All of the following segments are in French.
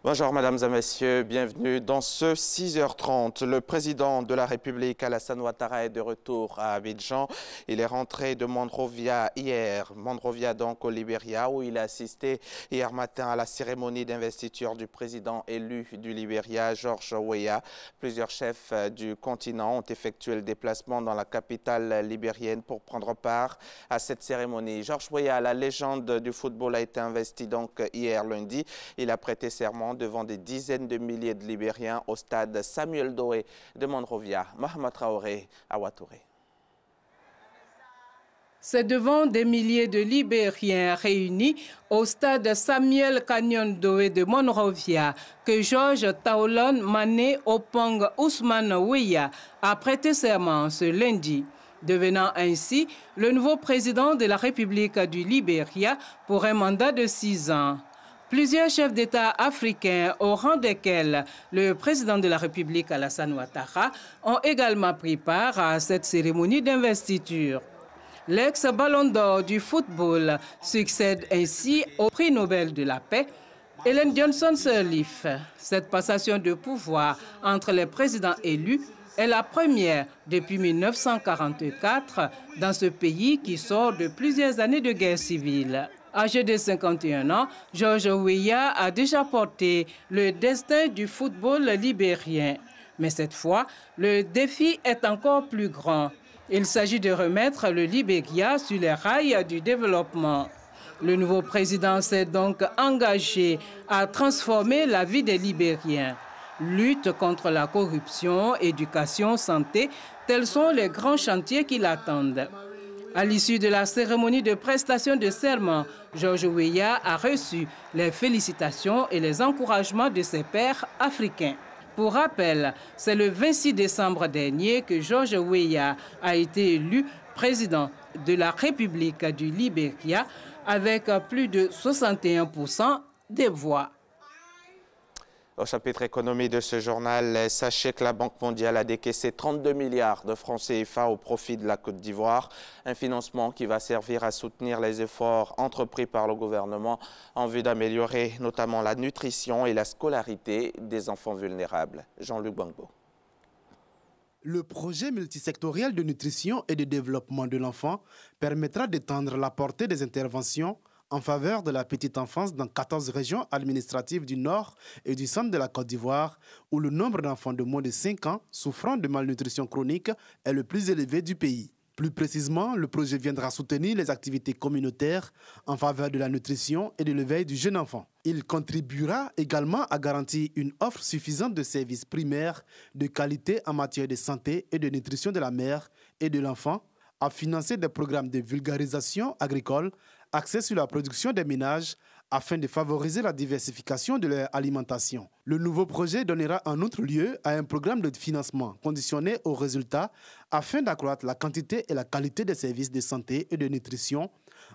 Bonjour mesdames et messieurs, bienvenue dans ce 6h30. Le président de la République Alassane Ouattara est de retour à Abidjan. Il est rentré de Monrovia hier, Monrovia donc au Libéria, où il a assisté hier matin à la cérémonie d'investiture du président élu du Libéria, George Weah. Plusieurs chefs du continent ont effectué le déplacement dans la capitale libérienne pour prendre part à cette cérémonie. George Weah, la légende du football, a été investi donc hier lundi. Il a prêté serment devant des dizaines de milliers de Libériens au stade Samuel Doe de Monrovia. Mahama Traoré à Ouattouré. C'est devant des milliers de Libériens réunis au stade Samuel Canyon Doe de Monrovia que George Taolon Mané Opong Ousmane Weah a prêté serment ce lundi, devenant ainsi le nouveau président de la République du Libéria pour un mandat de 6 ans. Plusieurs chefs d'État africains, au rang desquels le président de la République Alassane Ouattara, ont également pris part à cette cérémonie d'investiture. L'ex-ballon d'or du football succède ainsi au prix Nobel de la paix, Ellen Johnson Sirleaf. Cette passation de pouvoir entre les présidents élus est la première depuis 1944 dans ce pays qui sort de plusieurs années de guerre civile. Âgé de 51 ans, George Weah a déjà porté le destin du football libérien. Mais cette fois, le défi est encore plus grand. Il s'agit de remettre le Libéria sur les rails du développement. Le nouveau président s'est donc engagé à transformer la vie des Libériens. Lutte contre la corruption, éducation, santé, tels sont les grands chantiers qui l'attendent. À l'issue de la cérémonie de prestation de serment, George Weah a reçu les félicitations et les encouragements de ses pairs africains. Pour rappel, c'est le 26 décembre dernier que George Weah a été élu président de la République du Libéria avec plus de 61% des voix. Au chapitre économie de ce journal, sachez que la Banque mondiale a décaissé 32 milliards de francs CFA au profit de la Côte d'Ivoire. Un financement qui va servir à soutenir les efforts entrepris par le gouvernement en vue d'améliorer notamment la nutrition et la scolarité des enfants vulnérables. Jean-Luc Bangbo. Le projet multisectoriel de nutrition et de développement de l'enfant permettra d'étendre la portée des interventions en faveur de la petite enfance dans 14 régions administratives du nord et du centre de la Côte d'Ivoire, où le nombre d'enfants de moins de 5 ans souffrant de malnutrition chronique est le plus élevé du pays. Plus précisément, le projet viendra soutenir les activités communautaires en faveur de la nutrition et de l'éveil du jeune enfant. Il contribuera également à garantir une offre suffisante de services primaires de qualité en matière de santé et de nutrition de la mère et de l'enfant, à financer des programmes de vulgarisation agricole axés sur la production des ménages afin de favoriser la diversification de leur alimentation. Le nouveau projet donnera en outre lieu à un programme de financement conditionné aux résultats afin d'accroître la quantité et la qualité des services de santé et de nutrition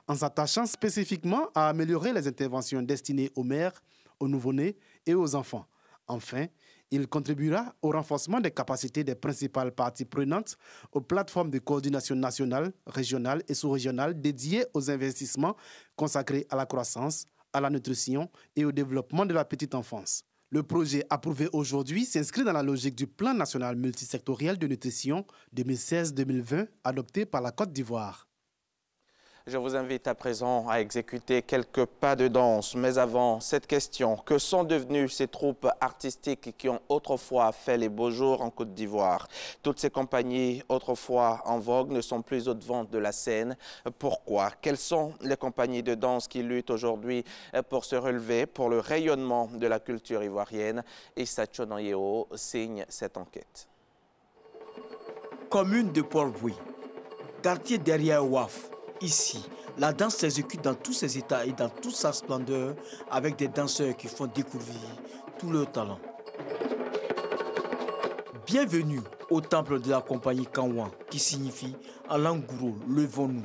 en s'attachant spécifiquement à améliorer les interventions destinées aux mères, aux nouveau-nés et aux enfants. Enfin, il contribuera au renforcement des capacités des principales parties prenantes aux plateformes de coordination nationale, régionale et sous-régionale dédiées aux investissements consacrés à la croissance, à la nutrition et au développement de la petite enfance. Le projet approuvé aujourd'hui s'inscrit dans la logique du Plan national multisectoriel de nutrition 2016-2020 adopté par la Côte d'Ivoire. Je vous invite à présent à exécuter quelques pas de danse. Mais avant, cette question, que sont devenues ces troupes artistiques qui ont autrefois fait les beaux jours en Côte d'Ivoire? Toutes ces compagnies autrefois en vogue ne sont plus au devant de la scène. Pourquoi? Quelles sont les compagnies de danse qui luttent aujourd'hui pour se relever, pour le rayonnement de la culture ivoirienne? Issa Tchonayeo signe cette enquête. Commune de Port-Bouy, quartier derrière Ouaf. Ici, la danse s'exécute dans tous ses états et dans toute sa splendeur avec des danseurs qui font découvrir tout leur talent. Bienvenue au temple de la compagnie Kanwan, qui signifie en langue gouro, levons-nous.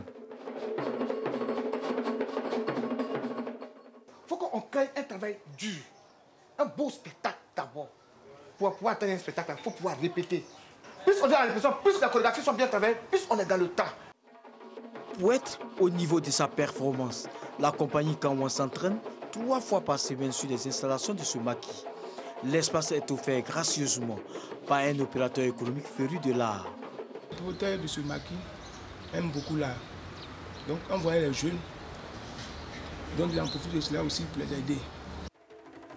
Il faut qu'on crée un travail dur, un beau spectacle d'abord. Pour pouvoir atteindre un spectacle, il faut pouvoir répéter. Plus on a l'impression, plus la chorégraphie sont bien travaillées, plus on est dans le temps. Pour être au niveau de sa performance, la compagnie Kanwan s'entraîne 3 fois par semaine sur les installations de ce maquis. L'espace est offert gracieusement par un opérateur économique féru de l'art. Les propriétaires de ce maquis aiment beaucoup l'art. Donc on voyait les jeunes, donc ils en profitent de cela aussi pour les aider.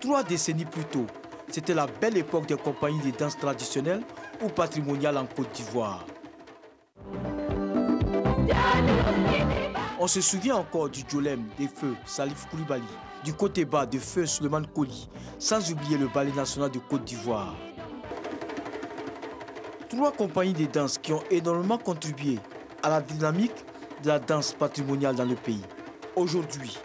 3 décennies plus tôt, c'était la belle époque des compagnies de danse traditionnelles ou patrimoniales en Côte d'Ivoire. On se souvient encore du Djolem des feux Salif Koulibaly, du côté bas de feu Souleymane Koli, sans oublier le ballet national de Côte d'Ivoire. 3 compagnies de danse qui ont énormément contribué à la dynamique de la danse patrimoniale dans le pays. Aujourd'hui,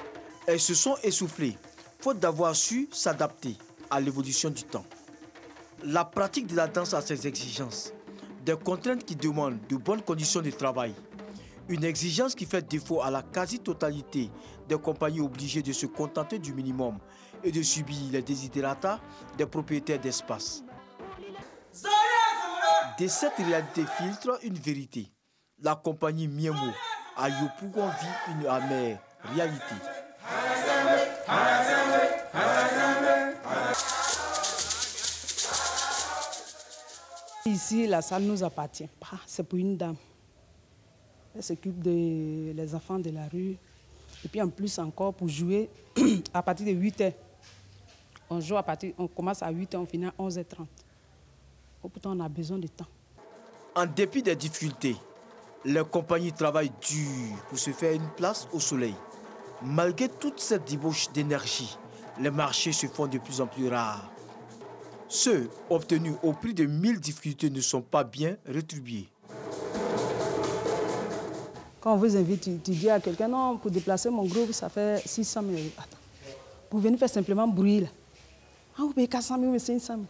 elles se sont essoufflées, faute d'avoir su s'adapter à l'évolution du temps. La pratique de la danse a ses exigences, des contraintes qui demandent de bonnes conditions de travail. Une exigence qui fait défaut à la quasi-totalité des compagnies obligées de se contenter du minimum et de subir les desiderata des propriétaires d'espace. De cette réalité filtre une vérité. La compagnie Miemo à Yopougon vit une amère réalité. Ici, la salle ne nous appartient pas, c'est pour une dame. Elle s'occupe des enfants de la rue. Et puis en plus encore pour jouer à partir de 8h. On commence à 8h, on finit à 11h30. Pourtant, on a besoin de temps. En dépit des difficultés, les compagnies travaillent dur pour se faire une place au soleil. Malgré toute cette débauche d'énergie, les marchés se font de plus en plus rares. Ceux obtenus au prix de 1000 difficultés ne sont pas bien rétribués. Quand on vous invite, tu dis à quelqu'un, non, pour déplacer mon groupe, ça fait 600 000 euros. Attends, pour venir faire simplement bruit, là. Ah, vous payez 400 000 ou 500 000.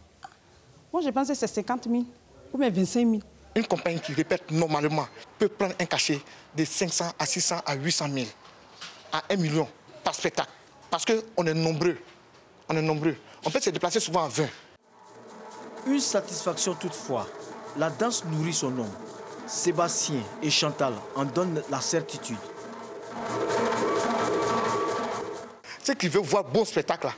Moi, je pense que c'est 50 000 ou bien 25 000. Une compagnie qui répète normalement peut prendre un cachet de 500 à 600 à 800 000 à 1 million par spectacle. Parce qu'on est nombreux. On est nombreux. On peut se déplacer souvent à 20. Une satisfaction toutefois. La danse nourrit son nom. Sébastien et Chantal en donnent la certitude. Ceux qui veulent voir bon spectacle, là,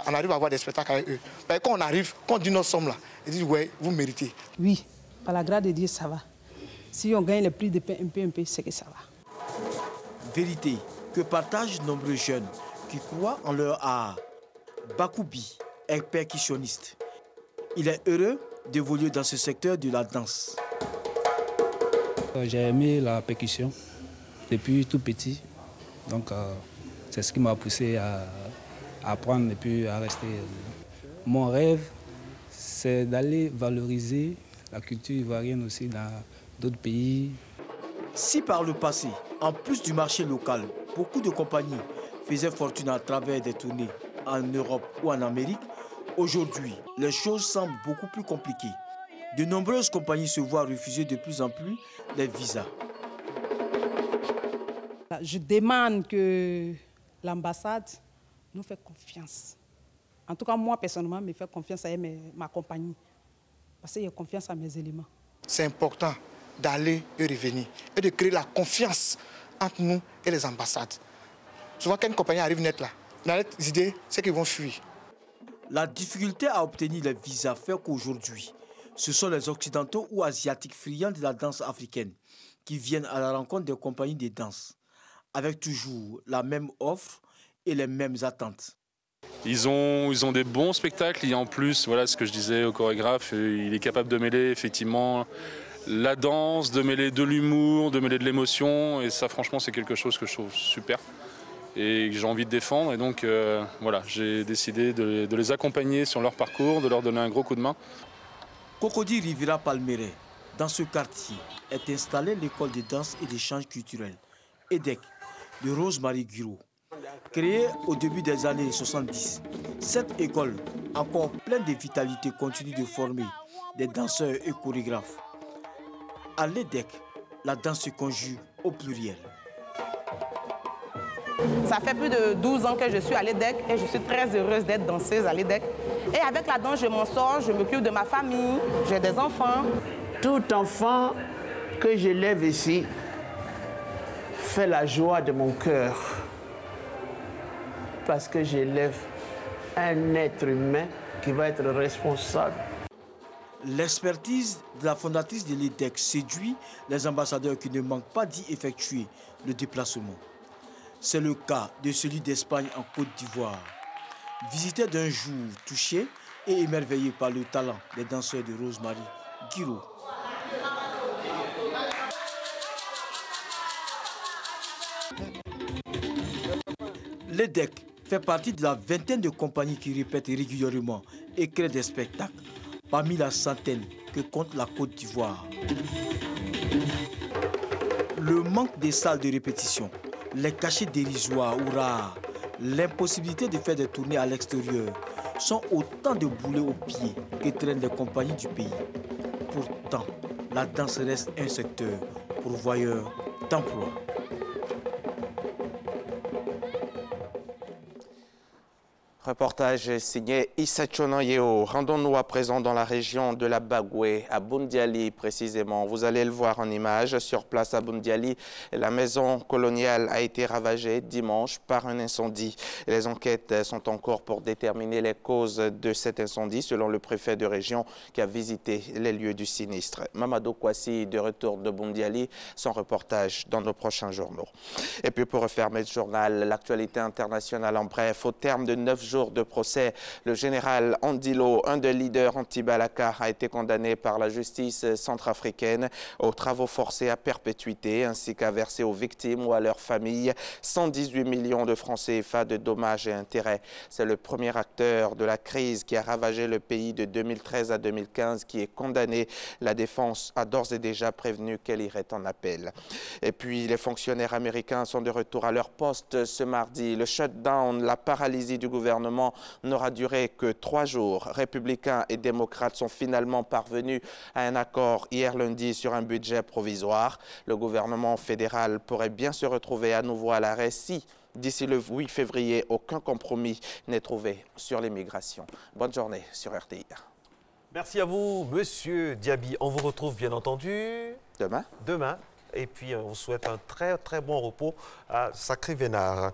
on arrive à avoir des spectacles avec eux. Mais quand on arrive, quand on dit nos sommes là, ils disent ouais, vous méritez. Oui, par la grâce de Dieu, ça va. Si on gagne le prix de pain un peu, c'est que ça va. Vérité que partagent de nombreux jeunes qui croient en leur art. Bakoubi est percussionniste. Il est heureux d'évoluer dans ce secteur de la danse. J'ai aimé la percussion depuis tout petit. Donc, c'est ce qui m'a poussé à apprendre et puis à rester. Mon rêve, c'est d'aller valoriser la culture ivoirienne aussi dans d'autres pays. Si par le passé, en plus du marché local, beaucoup de compagnies faisaient fortune à travers des tournées en Europe ou en Amérique, aujourd'hui, les choses semblent beaucoup plus compliquées. De nombreuses compagnies se voient refuser de plus en plus les visas. Je demande que l'ambassade nous fait confiance. En tout cas, moi, personnellement, je me fais confiance à ma compagnie. Parce que j'ai confiance à mes éléments. C'est important d'aller et revenir et de créer la confiance entre nous et les ambassades. Souvent, quand une compagnie arrive net là, dans les idées, c'est qu'ils vont fuir. La difficulté à obtenir les visas fait qu'aujourd'hui, ce sont les Occidentaux ou Asiatiques friands de la danse africaine qui viennent à la rencontre des compagnies de danse, avec toujours la même offre et les mêmes attentes. Ils ont des bons spectacles et en plus, voilà ce que je disais au chorégraphe, il est capable de mêler effectivement la danse, de mêler de l'humour, de mêler de l'émotion et ça franchement c'est quelque chose que je trouve super et que j'ai envie de défendre et donc voilà, j'ai décidé de les accompagner sur leur parcours, de leur donner un gros coup de main. Cocody Riviera Palmeret, dans ce quartier, est installée l'école de danse et d'échange culturel, EDEC, de Rose-Marie Guiraud. Créée au début des années 70, cette école, encore pleine de vitalité, continue de former des danseurs et chorégraphes. À l'EDEC, la danse se conjugue au pluriel. Ça fait plus de 12 ans que je suis à l'EDEC et je suis très heureuse d'être danseuse à l'EDEC. Et avec la danse, je m'en sors, je m'occupe de ma famille, j'ai des enfants. Tout enfant que j'élève ici fait la joie de mon cœur. parce que j'élève un être humain qui va être responsable. L'expertise de la fondatrice de l'EDEC séduit les ambassadeurs qui ne manquent pas d'y effectuer le déplacement. C'est le cas de celui d'Espagne en Côte d'Ivoire. Visiteur d'un jour touché et émerveillé par le talent des danseurs de Rosemary Guiro. L'EDEC fait partie de la vingtaine de compagnies qui répètent régulièrement et créent des spectacles, parmi la centaine que compte la Côte d'Ivoire. Le manque des salles de répétition, les cachets dérisoires ou rares, l'impossibilité de faire des tournées à l'extérieur sont autant de boulets aux pieds que traînent les compagnies du pays. Pourtant, la danse reste un secteur pourvoyeur d'emplois. Reportage signé Issa Chonoyeo. Rendons-nous à présent dans la région de la Bagoué, à Boundiali précisément. Vous allez le voir en image. Sur place à Boundiali, la maison coloniale a été ravagée dimanche par un incendie. Les enquêtes sont en cours pour déterminer les causes de cet incendie, selon le préfet de région qui a visité les lieux du sinistre. Mamadou Kwasi, de retour de Boundiali, son reportage dans nos prochains journaux. Et puis pour refermer ce journal, l'actualité internationale en bref. Au terme de 9 jours de procès, le général Andilo, un des leaders anti-Balaka, a été condamné par la justice centrafricaine aux travaux forcés à perpétuité ainsi qu'à verser aux victimes ou à leurs familles 118 millions de francs CFA de dommages et intérêts. C'est le premier acteur de la crise qui a ravagé le pays de 2013 à 2015 qui est condamné. La défense a d'ores et déjà prévenu qu'elle irait en appel. Et puis les fonctionnaires américains sont de retour à leur poste ce mardi. Le shutdown, la paralysie du gouvernement n'aura duré que 3 jours. Républicains et démocrates sont finalement parvenus à un accord hier lundi sur un budget provisoire. Le gouvernement fédéral pourrait bien se retrouver à nouveau à l'arrêt si, d'ici le 8 février, aucun compromis n'est trouvé sur l'immigration. Bonne journée sur RTI. Merci à vous, Monsieur Diaby. On vous retrouve bien entendu demain. Et puis, on vous souhaite un très bon repos à Sacré-Vénard.